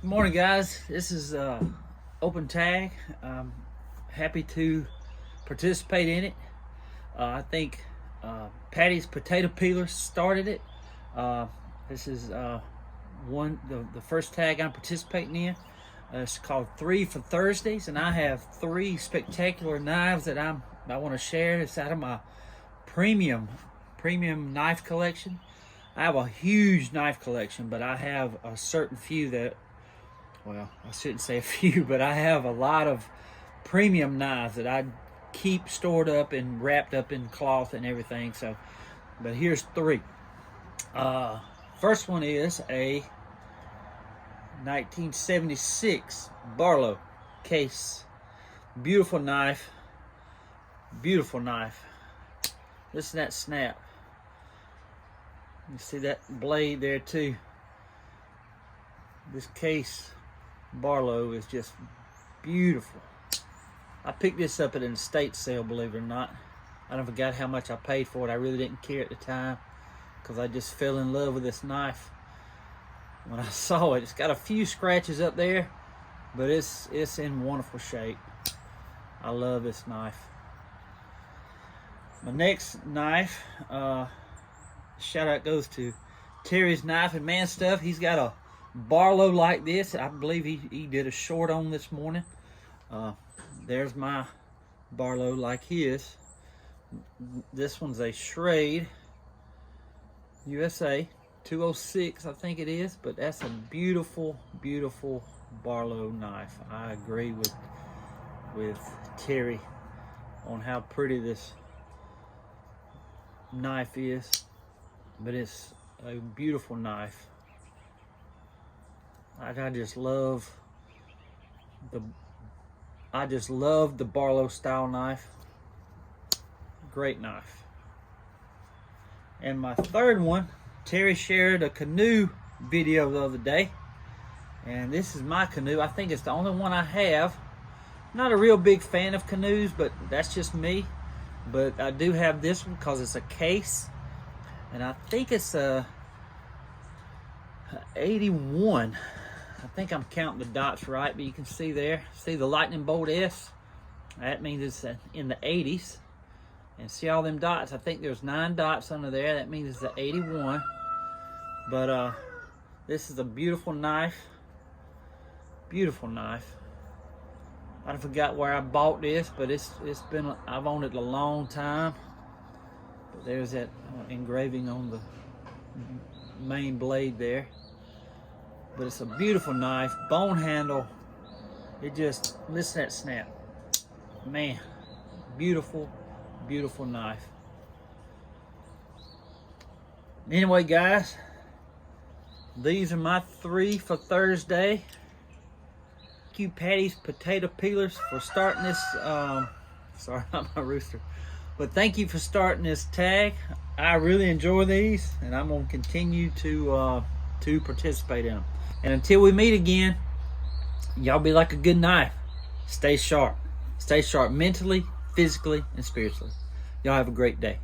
Good morning, guys. This is open tag. I'm happy to participate in it. I think Patty's Potato Peelers started it. This is the first tag I'm participating in. It's called 3 for Thursdays, and I have 3 spectacular knives that I want to share. It's out of my premium knife collection. I have a huge knife collection, but I have a certain few that, well, I shouldn't say a few, but I have a lot of premium knives that I keep stored up and wrapped up in cloth and everything. So, but here's 3. First one is a 1976 Barlow case. Beautiful knife. Beautiful knife. Listen to that snap. You see that blade there too. This Case Barlow is just beautiful. I picked this up at an estate sale, believe it or not. I don't forgot how much I paid for it. I really didn't care at the time because I just fell in love with this knife when I saw it. It's got a few scratches up there, but it's in wonderful shape. I love this knife. My next knife, shout out goes to Terry's Knife and Man Stuff. He's got a Barlow like this. I believe he did a short on this morning. There's my Barlow like his. This one's a Schrade USA 206, I think it is, but that's a beautiful, beautiful Barlow knife. I agree with Terry on how pretty this knife is, but it's a beautiful knife. I just love the Barlow style knife. Great knife. And my third one, Terry shared a canoe video the other day, and this is my canoe. I think it's the only one I have. Not a real big fan of canoes, but that's just me. But I do have this one because it's a case, and I think it's a 81. I think I'm counting the dots right, but you can see there, see the lightning bolt S? That means it's in the 80s. And see all them dots? I think there's 9 dots under there. That means it's an 81. But this is a beautiful knife. Beautiful knife. I forgot where I bought this, but I've owned it a long time. But there's that engraving on the main blade there. But it's a beautiful knife, bone handle. It just, listen to that snap. Man, beautiful, beautiful knife. Anyway, guys, these are my 3 for Thursday. Thank you, Patty's Potato Peelers, for starting this. Sorry, not my rooster. But thank you for starting this tag. I really enjoy these, and I'm going to continue to participate in them. And until we meet again, y'all be like a good knife. Stay sharp. Stay sharp mentally, physically, and spiritually. Y'all have a great day.